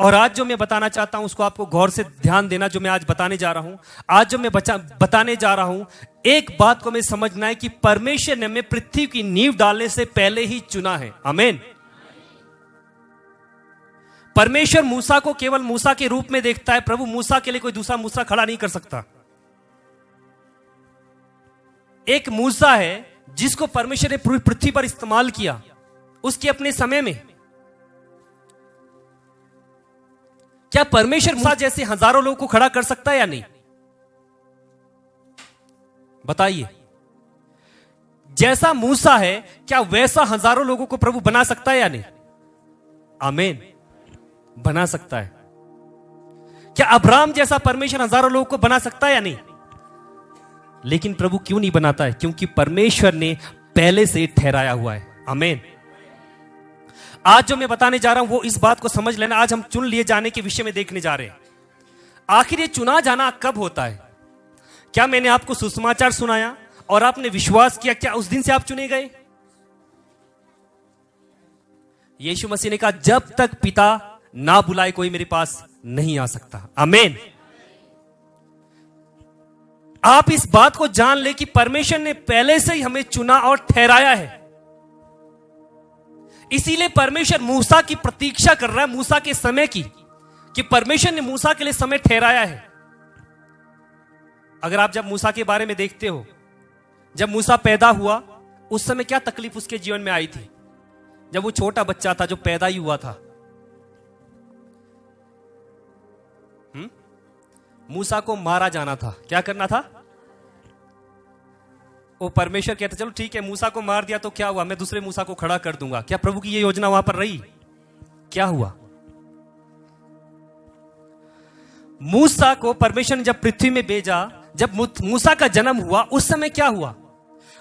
और आज जो मैं बताना चाहता हूं उसको आपको गौर से ध्यान देना। जो मैं आज बताने जा रहा हूं, आज जो मैं बताने जा रहा हूं, एक बात को मैं समझना है कि परमेश्वर ने हमें पृथ्वी की नींव डालने से पहले ही चुना है। आमीन। परमेश्वर मूसा को केवल मूसा के रूप में देखता है। प्रभु मूसा के लिए कोई दूसरा मूसा खड़ा नहीं कर सकता। एक मूसा है जिसको परमेश्वर ने पूरी पृथ्वी पर इस्तेमाल किया उसके अपने समय में। क्या परमेश्वर मूसा जैसे हजारों लोगों को खड़ा कर सकता है या नहीं? बताइए। जैसा मूसा है क्या वैसा हजारों लोगों को प्रभु बना सकता है या नहीं? आमीन। बना सकता है। क्या अब्राहम जैसा परमेश्वर हजारों लोगों को बना सकता है या नहीं? लेकिन प्रभु क्यों नहीं बनाता है? क्योंकि परमेश्वर ने पहले से ठहराया हुआ है। आमीन। आज जो मैं बताने जा रहा हूं वो इस बात को समझ लेना। आज हम चुन लिए जाने के विषय में देखने जा रहे हैं। आखिर ये चुना जाना कब होता है? क्या मैंने आपको सुसमाचार सुनाया और आपने विश्वास किया, क्या उस दिन से आप चुने गए? यीशु मसीह ने कहा जब तक पिता ना बुलाए कोई मेरे पास नहीं आ सकता। आमीन। आप इस बात को जान ले कि परमेश्वर ने पहले से ही हमें चुना और ठहराया है। इसीलिए परमेश्वर मूसा की प्रतीक्षा कर रहा है, मूसा के समय की, कि परमेश्वर ने मूसा के लिए समय ठहराया है। अगर आप जब मूसा के बारे में देखते हो, जब मूसा पैदा हुआ उस समय क्या तकलीफ उसके जीवन में आई थी? जब वो छोटा बच्चा था जो पैदा ही हुआ था, मूसा को मारा जाना था। क्या करना था? वो परमेश्वर कहता चलो ठीक है, मूसा को मार दिया तो क्या हुआ, मैं दूसरे मूसा को खड़ा कर दूंगा। क्या प्रभु की ये योजना वहां पर रही? क्या हुआ? मूसा को परमेश्वर ने जब पृथ्वी में भेजा, जब मूसा का जन्म हुआ उस समय क्या हुआ?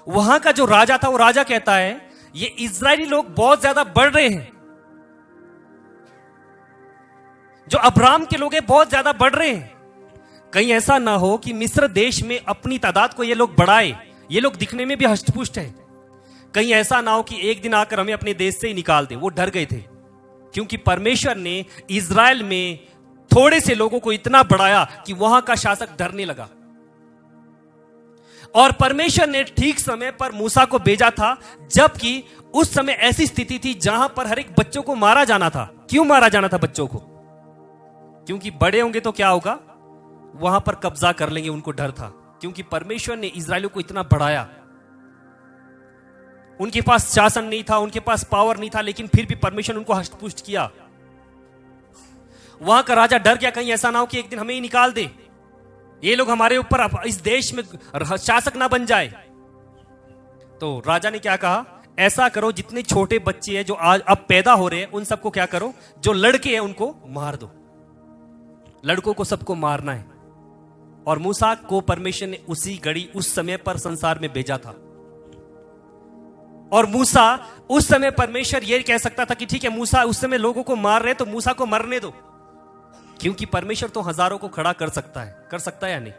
वहां का जो राजा था वो राजा कहता है ये इजरायली लोग बहुत ज्यादा बढ़ रहे हैं, जो अब्राहम के लोग हैं बहुत ज्यादा बढ़ रहे हैं। कहीं ऐसा ना हो कि मिस्र देश में अपनी तादाद को ये लोग बढ़ाए, ये लोग दिखने में भी हष्टपुष्ट हैं। कहीं ऐसा ना हो कि एक दिन आकर हमें अपने देश से ही निकाल दे। वो डर गए थे क्योंकि परमेश्वर ने इजराइल में थोड़े से लोगों को इतना बढ़ाया कि वहां का शासक डरने लगा। और परमेश्वर ने ठीक समय पर मूसा को भेजा था, जबकि उस समय ऐसी स्थिति थी जहां पर हर एक बच्चों को मारा जाना था। क्यों मारा जाना था बच्चों को? क्योंकि बड़े होंगे तो क्या होगा, वहां पर कब्जा कर लेंगे, उनको डर था। क्योंकि परमेश्वर ने इजरायलियों को इतना बढ़ाया, उनके पास शासन नहीं था, उनके पास पावर नहीं था, लेकिन फिर भी परमेश्वर ने उनको हष्टपुष्ट किया। वहां का राजा डर गया कहीं ऐसा ना हो कि एक दिन हमें ही निकाल दे, ये लोग हमारे ऊपर इस देश में शासक ना बन जाए। तो राजा ने क्या कहा, ऐसा करो जितने छोटे बच्चे हैं जो आज अब पैदा हो रहे हैं उन सबको क्या करो, जो लड़के हैं उनको मार दो। लड़कों को सबको मारना है। और मूसा को परमेश्वर ने उसी घड़ी उस समय पर संसार में भेजा था। और मूसा उस समय परमेश्वर यह कह सकता था कि ठीक है मूसा उस समय लोगों को मार रहे तो मूसा को मरने दो, क्योंकि परमेश्वर तो हजारों को खड़ा कर सकता है या नहीं?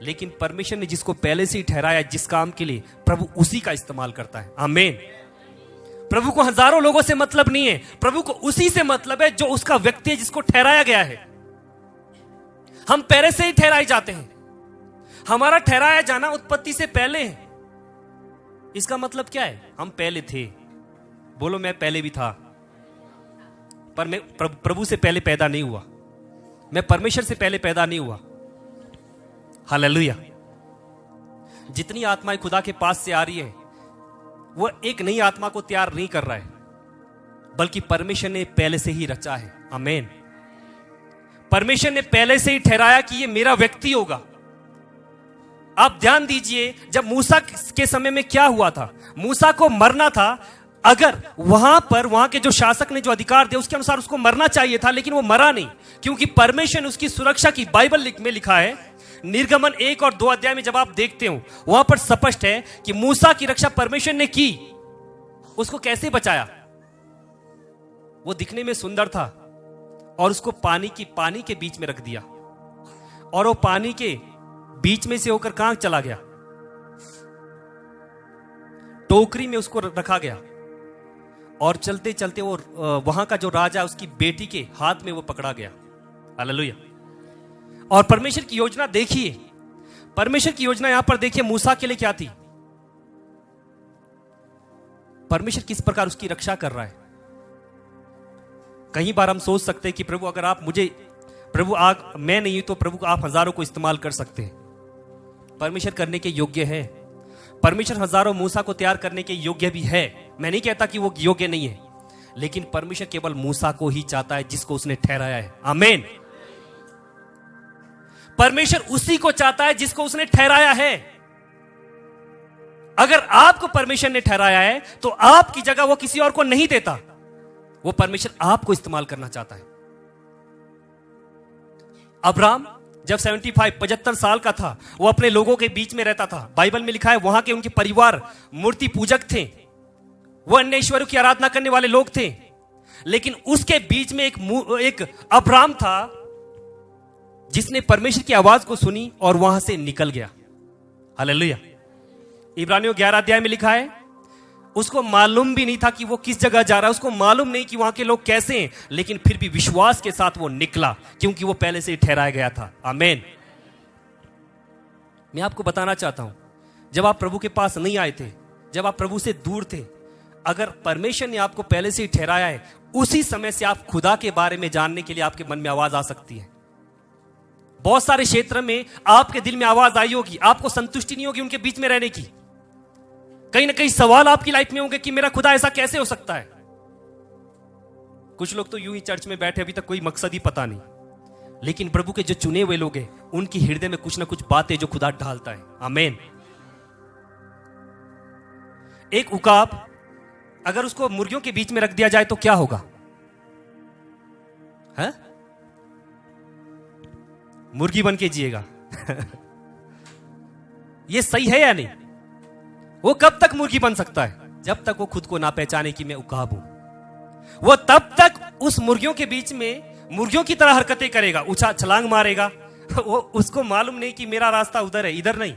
लेकिन परमेश्वर ने जिसको पहले से ही ठहराया जिस काम के लिए, प्रभु उसी का इस्तेमाल करता है। आमीन। प्रभु को हजारों लोगों से मतलब नहीं है, प्रभु को उसी से मतलब है जो उसका व्यक्ति है, जिसको ठहराया गया है। हम पहले से ही ठहराए जाते हैं। हमारा ठहराया जाना उत्पत्ति से पहले है। इसका मतलब क्या है? हम पहले थे। बोलो मैं पहले भी था, पर मैं प्रभु से पहले पैदा नहीं हुआ, मैं परमेश्वर से पहले पैदा नहीं हुआ। हालेलुया। जितनी आत्माएं खुदा के पास से आ रही है वो एक नई आत्मा को तैयार नहीं कर रहा है, बल्कि परमेश्वर ने पहले से ही रचा है। आमीन। परमेश्वर ने पहले से ही ठहराया कि ये मेरा व्यक्ति होगा। आप ध्यान दीजिए, जब मूसा के समय में क्या हुआ था, मूसा को मरना था। अगर वहां के जो शासक ने जो अधिकार दिया उसके अनुसार उसको मरना चाहिए था, लेकिन वो मरा नहीं, क्योंकि परमेश्वर ने उसकी सुरक्षा की। बाइबल में लिखा है, निर्गमन 1 और 2 अध्याय में जब आप देखते हो वहां पर स्पष्ट है कि मूसा की रक्षा परमेश्वर ने की। उसको कैसे बचाया? वो दिखने में सुंदर था और उसको पानी के बीच में रख दिया, और वो पानी के बीच में से होकर कहां चला गया? टोकरी में उसको रखा गया। और चलते चलते वो वहां का जो राजा उसकी बेटी के हाथ में वो पकड़ा गया। हालेलुया। और परमेश्वर की योजना देखिए, परमेश्वर की योजना यहां पर देखिए मूसा के लिए क्या थी। परमेश्वर किस प्रकार उसकी रक्षा कर रहा है। कई बार हम सोच सकते हैं कि प्रभु अगर आप मुझे, प्रभु मैं नहीं तो प्रभु आप हजारों को इस्तेमाल कर सकते हैं। परमेश्वर करने के योग्य है। परमेश्वर हजारों मूसा को तैयार करने के योग्य भी है। मैं नहीं कहता कि वो योग्य नहीं है, लेकिन परमेश्वर केवल मूसा को ही चाहता है जिसको उसने ठहराया है। आमीन। परमेश्वर उसी को चाहता है जिसको उसने ठहराया है। अगर आपको परमेश्वर ने ठहराया है तो आपकी जगह वो किसी और को नहीं देता। वो परमेश्वर आपको इस्तेमाल करना चाहता है। अब्राहम जब 75 साल का था, वो अपने लोगों के बीच में रहता था। बाइबल में लिखा है वहां के उनके परिवार मूर्ति पूजक थे, वो अन्य ईश्वरों की आराधना करने वाले लोग थे। लेकिन उसके बीच में एक अब्राहम था जिसने परमेश्वर की आवाज को सुनी और वहां से निकल गया। हालेलुया। इब्रानियों 11 अध्याय में लिखा है उसको मालूम भी नहीं था कि वो किस जगह जा रहा है, उसको मालूम नहीं कि वहां के लोग कैसे हैं, लेकिन फिर भी विश्वास के साथ वो निकला क्योंकि वो पहले से ही ठहराया गया था। आमीन। मैं आपको बताना चाहता हूं, जब आप प्रभु के पास नहीं आए थे, जब आप प्रभु से दूर थे, अगर परमेश्वर ने आपको पहले से ही ठहराया है, उसी समय से आप खुदा के बारे में जानने के लिए आपके मन में आवाज आ सकती है। बहुत सारे क्षेत्र में आपके दिल में आवाज आई होगी, आपको संतुष्टि नहीं होगी उनके बीच में रहने की। कहीं ना कहीं सवाल आपकी लाइफ में होंगे कि मेरा खुदा ऐसा कैसे हो सकता है। कुछ लोग तो यूं ही चर्च में बैठे, अभी तक कोई मकसद ही पता नहीं, लेकिन प्रभु के जो चुने हुए लोग हैं उनकी हृदय में कुछ ना कुछ बातें जो खुदा ढालता है। आमीन। एक उकाब अगर उसको मुर्गियों के बीच में रख दिया जाए तो क्या होगा? है? मुर्गी बन के जिएगा। ये सही है या नहीं? वो कब तक मुर्गी बन सकता है? जब तक वो खुद को ना पहचाने कि मैं उकाब हूं। वो तब तक उस मुर्गियों के बीच में मुर्गियों की तरह हरकतें करेगा, छलांग मारेगा। वो उसको मालूम नहीं कि मेरा रास्ता उधर है, इधर नहीं।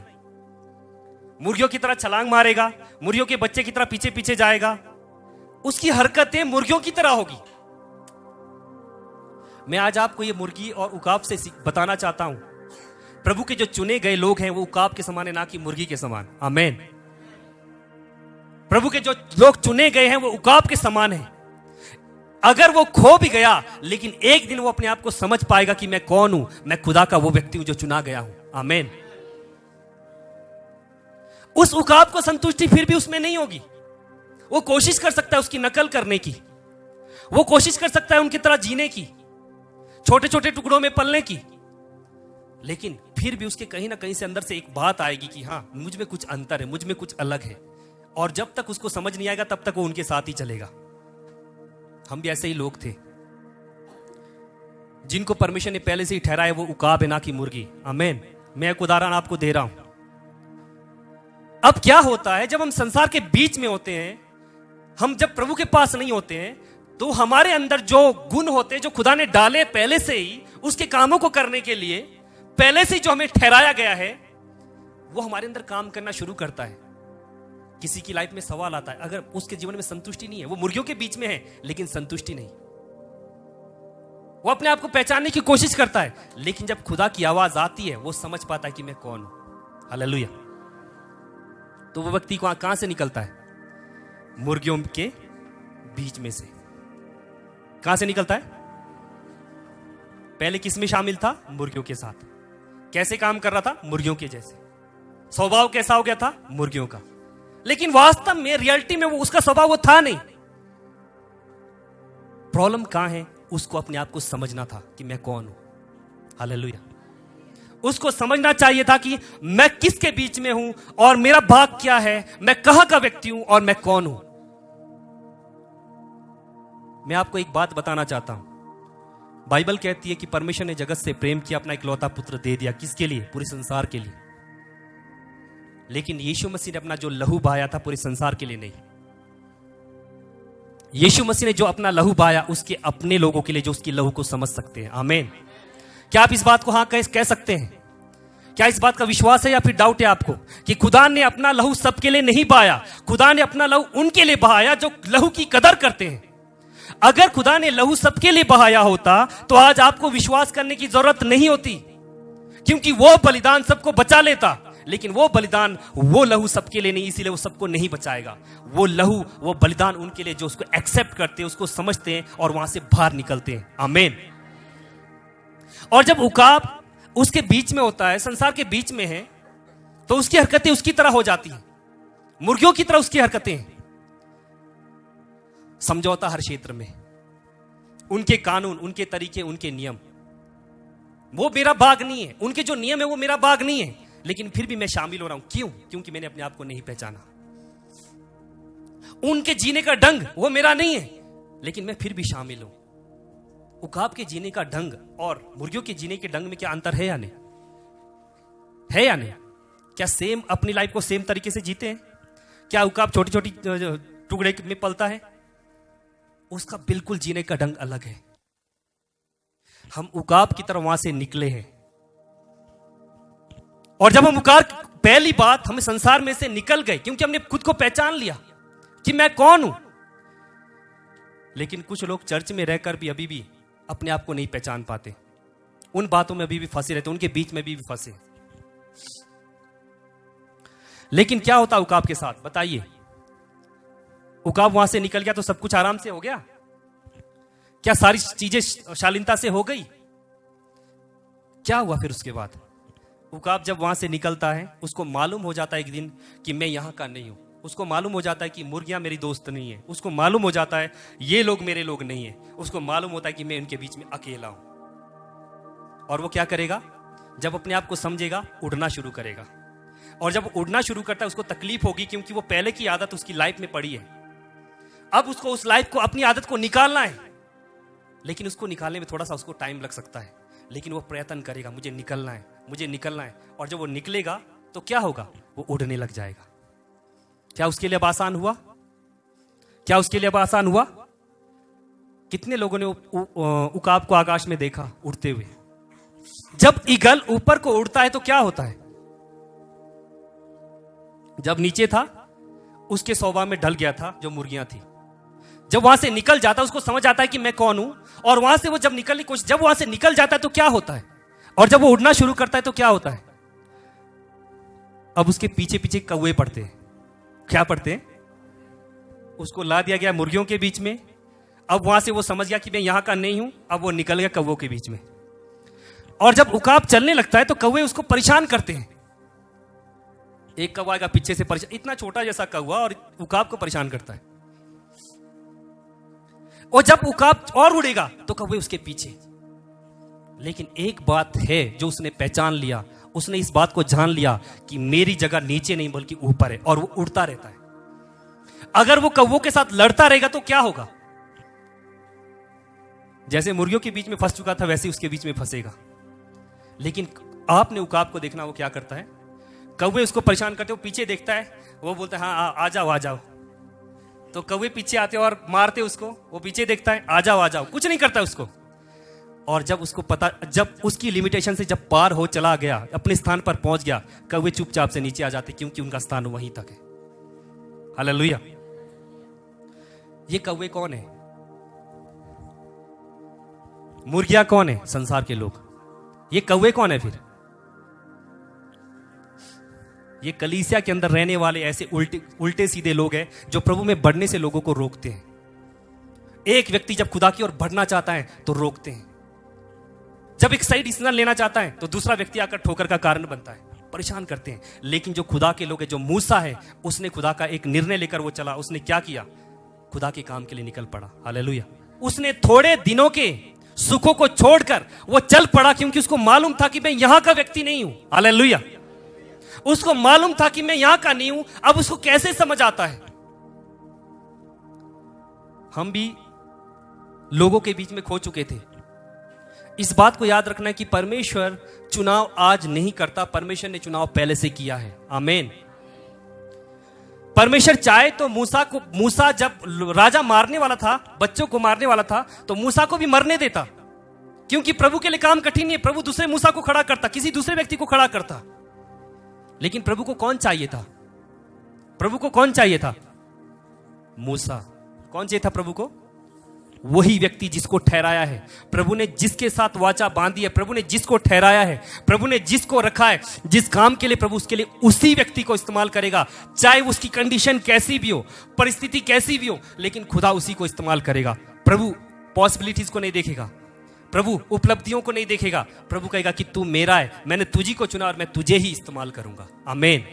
मुर्गियों की तरह छलांग मारेगा, मुर्गियों के बच्चे की तरह पीछे पीछे जाएगा। उसकी हरकतें मुर्गियों की तरह होगी। मैं आज आपको ये मुर्गी और उकाब से बताना चाहता हूं, प्रभु के जो चुने गए लोग हैं वो उकाब के समान है, ना कि मुर्गी के समान। आमीन। प्रभु के जो लोग चुने गए हैं वो उकाब के समान है। अगर वो खो भी गया, लेकिन एक दिन वो अपने आप को समझ पाएगा कि मैं कौन हूं, मैं खुदा का वो व्यक्ति हूं जो चुना गया हूं। आमीन। उस उकाब को संतुष्टि फिर भी उसमें नहीं होगी। वो कोशिश कर सकता है उसकी नकल करने की, वो कोशिश कर सकता है उनकी तरह जीने की, छोटे छोटे टुकड़ों में पलने की, लेकिन फिर भी उसके कहीं ना कहीं से अंदर से एक बात आएगी कि हां, मुझ में कुछ अंतर है, मुझ में कुछ अलग है। और जब तक उसको समझ नहीं आएगा तब तक वो उनके साथ ही चलेगा। हम भी ऐसे ही लोग थे जिनको परमेश्वर ने पहले से ही ठहराया, वो उकाब है ना कि मुर्गी। आमीन। मैं एक उदाहरण आपको दे रहा हूं। अब क्या होता है जब हम संसार के बीच में होते हैं, हम जब प्रभु के पास नहीं होते हैं, तो हमारे अंदर जो गुण होते हैं जो खुदा ने डाले पहले से ही उसके कामों को करने के लिए, पहले से ही जो हमें ठहराया गया है, वो हमारे अंदर काम करना शुरू करता है। किसी की लाइफ में सवाल आता है, अगर उसके जीवन में संतुष्टि नहीं है, वो मुर्गियों के बीच में है लेकिन संतुष्टि नहीं, वो अपने आप को पहचानने की कोशिश करता है, लेकिन जब खुदा की आवाज आती है वो समझ पाता है कि मैं कौन हूं। हालेलुया। तो वो व्यक्ति को कहां से निकलता है? मुर्गियों के बीच में से। कहां से निकलता है? पहले किस में शामिल था? मुर्गियों के साथ। कैसे काम कर रहा था? मुर्गियों के जैसे। स्वभाव कैसा हो गया था? मुर्गियों का। लेकिन वास्तव में, रियलिटी में वो उसका स्वभाव वो था नहीं। प्रॉब्लम कहां है? उसको अपने आप को समझना था कि मैं कौन हूं। हालेलुया। उसको समझना चाहिए था कि मैं किसके बीच में हूं और मेरा भाग क्या है, मैं कहां का व्यक्ति हूं और मैं कौन हूं। मैं आपको एक बात बताना चाहता हूं। बाइबल कहती है कि परमेश्वर ने जगत से प्रेम किया, अपना इकलौता पुत्र दे दिया। किसके लिए? पूरे संसार के लिए। लेकिन यीशु मसीह ने अपना जो लहू बहाया था पूरे संसार के लिए नहीं। यीशु मसीह ने जो अपना लहू बहाया उसके अपने लोगों के लिए, जो उसकी लहू को समझ सकते हैं। आमीन। क्या आप इस बात को हां कह सकते हैं? क्या इस बात का विश्वास है या फिर डाउट है आपको कि खुदा ने अपना लहू सबके लिए नहीं बहाया, खुदा ने अपना लहू उनके लिए बहाया जो लहू की कदर करते हैं। अगर खुदा ने लहू सबके लिए बहाया होता तो आज आपको विश्वास करने की जरूरत नहीं होती, क्योंकि वो बलिदान सबको बचा लेता। लेकिन वो बलिदान, वो लहू सबके लिए नहीं, इसीलिए वो सबको नहीं बचाएगा। वो लहू, वो बलिदान उनके लिए जो उसको एक्सेप्ट करते हैं, उसको समझते हैं और वहां से बाहर निकलते हैं। आमीन। और जब उकाब उसके बीच में होता है, संसार के बीच में है, तो उसकी हरकतें उसकी तरह हो जाती हैं, मुर्गियों की तरह उसकी हरकतें हैं। समझौता हर क्षेत्र में, उनके कानून, उनके तरीके, उनके नियम, वो मेरा भाग नहीं है। उनके जो नियम है वो मेरा भाग नहीं है, लेकिन फिर भी मैं शामिल हो रहा हूं। क्यों? क्योंकि मैंने अपने आप को नहीं पहचाना। उनके जीने का ढंग वो मेरा नहीं है, लेकिन मैं फिर भी शामिल हूं। उकाब के जीने का ढंग और मुर्गियों के जीने के ढंग में क्या अंतर है या नहीं? है या नहीं? क्या सेम अपनी लाइफ को सेम तरीके से जीते हैं? क्या उकाब छोटी छोटी टुकड़े में पलता है? उसका बिल्कुल जीने का ढंग अलग है। हम उकाब की तरह वहां से निकले हैं, और जब हम उकाब, पहली बात, हम संसार में से निकल गए क्योंकि हमने खुद को पहचान लिया कि मैं कौन हूं। लेकिन कुछ लोग चर्च में रहकर भी अभी भी अपने आप को नहीं पहचान पाते, उन बातों में अभी भी फंसे रहते, उनके बीच में भी फंसे। लेकिन क्या होता उकाब के साथ, बताइए? उकाब वहां से निकल गया तो सब कुछ आराम से हो गया? क्या सारी चीजें शालीनता से हो गई? क्या हुआ फिर उसके बाद? उकाब जब वहां से निकलता है, उसको मालूम हो जाता है एक दिन कि मैं यहां का नहीं हूं। उसको मालूम हो जाता है कि मुर्गियां मेरी दोस्त नहीं है। उसको मालूम हो जाता है ये लोग मेरे लोग नहीं है। उसको मालूम होता है कि मैं उनके बीच में अकेला हूं। और वो क्या करेगा? जब अपने आप को समझेगा, उड़ना शुरू करेगा। और जब उड़ना शुरू करता है, उसको तकलीफ होगी, क्योंकि वो पहले की आदत उसकी लाइफ में पड़ी है। अब उसको उस लाइफ को, अपनी आदत को निकालना है, लेकिन उसको निकालने में थोड़ा सा उसको टाइम लग सकता है, लेकिन वो प्रयत्न करेगा, मुझे निकलना है, मुझे निकलना है। और जब वो निकलेगा तो क्या होगा? वो उड़ने लग जाएगा। क्या उसके लिए अब आसान हुआ? क्या उसके लिए अब आसान हुआ? कितने लोगों ने उकाब को आकाश में देखा उड़ते हुए? जब ईगल ऊपर को उड़ता है तो क्या होता है? जब नीचे था उसके स्वभाव में ढल गया था जो मुर्गियां थी। जब वहां से निकल जाता है, उसको समझ आता है कि मैं कौन हूं, और वहां से वो जब निकलने की कोशिश, जब वहां से निकल जाता है तो क्या होता है? और जब वो उड़ना शुरू करता है तो क्या होता है? अब उसके पीछे पीछे कौवे पड़ते हैं। क्या पड़ते हैं? उसको ला दिया गया मुर्गियों के बीच में। अब वहां से वो समझ गया कि मैं यहां का नहीं हूं। अब वो निकल गया कौवों के बीच में। और जब उकाब चलने लगता है तो कौवे उसको परेशान करते हैं। एक कौवा आएगा पीछे से परेशान, इतना छोटा जैसा कौवा, और उकाब को परेशान करता है। और जब उकाब और उड़ेगा तो कौवे उसके पीछे। लेकिन एक बात है जो उसने पहचान लिया, उसने इस बात को जान लिया कि मेरी जगह नीचे नहीं बल्कि ऊपर है, और वो उड़ता रहता है। अगर वो कौवों के साथ लड़ता रहेगा तो क्या होगा? जैसे मुर्गियों के बीच में फंस चुका था, वैसे उसके बीच में फंसेगा। लेकिन आपने उकाब को देखना, वो क्या करता है? कौवे उसको परेशान करते, वो पीछे देखता है, वो बोलता है हाँ आ जाओ आ जाओ। तो कौवे पीछे आते और मारते उसको, वो पीछे देखता है, आ जाओ आ जाओ, कुछ नहीं करता उसको। और जब उसको पता, जब उसकी लिमिटेशन से जब पार हो चला गया, अपने स्थान पर पहुंच गया, कौवे चुपचाप से नीचे आ जाते, क्योंकि उनका स्थान वहीं तक है। हालेलुया। ये कौवे कौन है? मुर्गियां कौन है? संसार के लोग। ये कौवे कौन है फिर? ये कलीसिया के अंदर रहने वाले ऐसे उल्टे सीधे लोग हैं जो प्रभु में बढ़ने से लोगों को रोकते हैं। एक व्यक्ति जब खुदा की ओर बढ़ना चाहता है तो रोकते हैं। जब एक सही डिसीजन लेना चाहता है तो दूसरा व्यक्ति आकर ठोकर का कारण बनता है, परेशान करते हैं। लेकिन जो खुदा के लोग हैं, जो मूसा है, उसने खुदा का एक निर्णय लेकर वो चला। उसने क्या किया? खुदा के काम के लिए निकल पड़ा। हालेलुया। उसने थोड़े दिनों के सुखों को छोड़कर वो चल पड़ा, क्योंकि उसको मालूम था कि मैं यहां का व्यक्ति नहीं हूं। हालेलुया। उसको मालूम था कि मैं यहां का नहीं हूं। अब उसको कैसे समझ आता है? हम भी लोगों के बीच में खो चुके थे। इस बात को याद रखना है कि परमेश्वर चुनाव आज नहीं करता, परमेश्वर ने चुनाव पहले से किया है। आमीन। परमेश्वर चाहे तो मूसा जब राजा मारने वाला था, बच्चों को मारने वाला था, तो मूसा को भी मरने देता। क्योंकि प्रभु के लिए काम कठिन नहीं है। प्रभु दूसरे मूसा को खड़ा करता, किसी दूसरे व्यक्ति को खड़ा करता, लेकिन प्रभु को कौन चाहिए था? प्रभु को कौन चाहिए था? मूसा। कौन चाहिए था प्रभु को? वही व्यक्ति जिसको ठहराया है प्रभु ने, जिसके साथ वाचा बांधी है प्रभु ने, जिसको ठहराया है प्रभु ने, जिसको रखा है जिस काम के लिए प्रभु, उसके लिए उसी व्यक्ति को इस्तेमाल करेगा। चाहे उसकी कंडीशन कैसी भी हो, परिस्थिति कैसी भी हो, लेकिन खुदा उसी को इस्तेमाल करेगा। प्रभु पॉसिबिलिटीज को नहीं देखेगा, प्रभु उपलब्धियों को नहीं देखेगा। प्रभु कहेगा कि तू मेरा है, मैंने तुझी को चुना और मैं तुझे ही इस्तेमाल करूंगा। आमीन।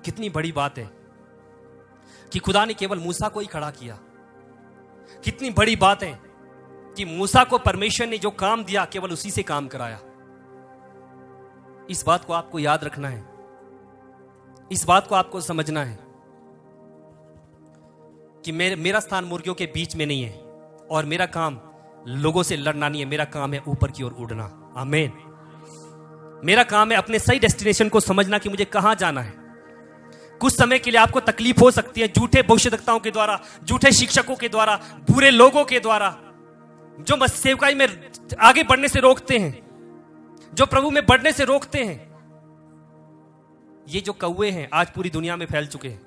कितनी बड़ी बात है कि खुदा ने केवल मूसा को ही खड़ा किया। कितनी बड़ी बात है कि मूसा को परमेश्वर ने जो काम दिया केवल उसी से काम कराया। इस बात को आपको याद रखना है, इस बात को आपको समझना है कि मेरा स्थान मुर्गियों के बीच में नहीं है और मेरा काम लोगों से लड़ना नहीं है। मेरा काम है ऊपर की ओर उड़ना। आमीन। मेरा काम है अपने सही डेस्टिनेशन को समझना कि मुझे कहां जाना है। कुछ समय के लिए आपको तकलीफ हो सकती है झूठे भविष्यवक्ताओं के द्वारा, झूठे शिक्षकों के द्वारा, बुरे लोगों के द्वारा, जो बस सेवकाई में आगे बढ़ने से रोकते हैं, जो प्रभु में बढ़ने से रोकते हैं। ये जो कौवे हैं आज पूरी दुनिया में फैल चुके हैं।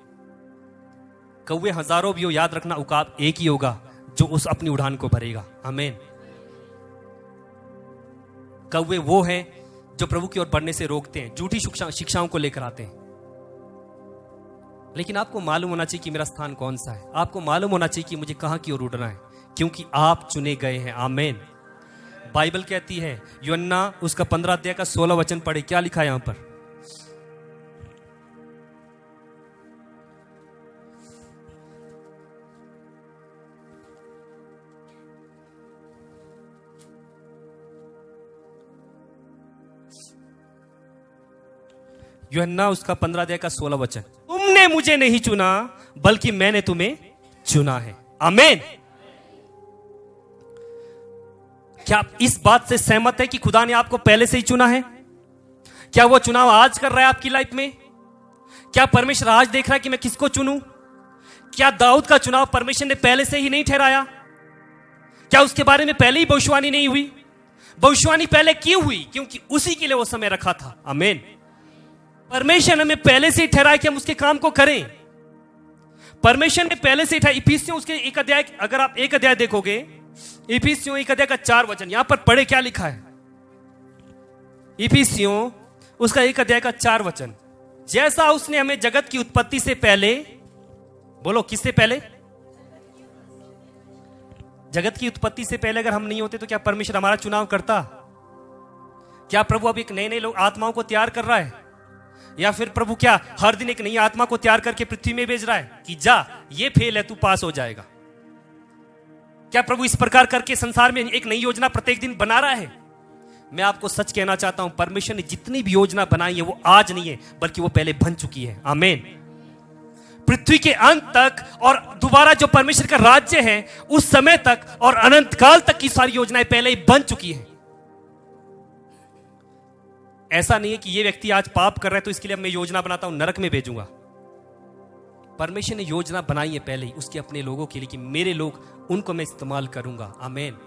कौवे हजारों भी हो, याद रखना उकाब एक ही होगा जो उस अपनी उड़ान को भरेगा। आमीन। कौवे वो हैं जो प्रभु की ओर बढ़ने से रोकते हैं, झूठी शिक्षाओं को लेकर आते हैं। लेकिन आपको मालूम होना चाहिए कि मेरा स्थान कौन सा है। आपको मालूम होना चाहिए कि मुझे कहां की ओर उड़ना है, क्योंकि आप चुने गए हैं। आमीन। बाइबल कहती है, यूहन्ना उसका 15 अध्याय का 16 वचन पढ़े, क्या लिखा है यहां पर? यूहन्ना उसका 15 अध्याय का 16 वचन, तुमने मुझे नहीं चुना बल्कि मैंने तुम्हें चुना है। आमीन। क्या आप इस बात से सहमत है कि खुदा ने आपको पहले से ही चुना है? क्या वो चुनाव आज कर रहा है आपकी लाइफ में? क्या परमेश्वर आज देख रहा है कि मैं किसको चुनूं? क्या दाऊद का चुनाव परमेश्वर ने पहले से ही नहीं ठहराया? क्या उसके बारे में पहले ही भविष्यवाणी नहीं हुई? भविष्यवाणी पहले क्यों हुई? क्योंकि उसी के लिए वो समय रखा था। आमीन। परमेश्वर ने हमें पहले से ही ठहराया कि हम उसके काम को करें। परमेश्वर ने पहले से ही ठहराया। इफिसियों उसके एक अध्याय, अगर आप एक अध्याय देखोगे, इफिसियों एक अध्याय का 4 वचन, यहां पर पढ़े क्या लिखा है? इफिसियों उसका एक अध्याय का 4 वचन, जैसा उसने हमें जगत की उत्पत्ति से पहले, बोलो किससे पहले? जगत की उत्पत्ति से पहले अगर हम नहीं होते तो क्या परमेश्वर हमारा चुनाव करता? क्या प्रभु अब एक नए लोग आत्माओं को तैयार कर रहा है? या फिर प्रभु क्या हर दिन एक नई आत्मा को तैयार करके पृथ्वी में भेज रहा है कि जा, ये फेल है, तू पास हो जाएगा? क्या प्रभु इस प्रकार करके संसार में एक नई योजना प्रत्येक दिन बना रहा है? मैं आपको सच कहना चाहता हूं, परमेश्वर ने जितनी भी योजना बनाई है वो आज नहीं है, बल्कि वो पहले बन चुकी है। आमीन। पृथ्वी के अंत तक और दोबारा जो परमेश्वर का राज्य है उस समय तक और अनंत काल तक की सारी योजनाएं पहले ही बन चुकी है। ऐसा नहीं है कि ये व्यक्ति आज पाप कर रहा है तो इसके लिए मैं योजना बनाता हूं नरक में भेजूंगा। परमेश्वर ने योजना बनाई है पहले ही उसके अपने लोगों के लिए कि मेरे लोग, उनको मैं इस्तेमाल करूंगा। आमीन।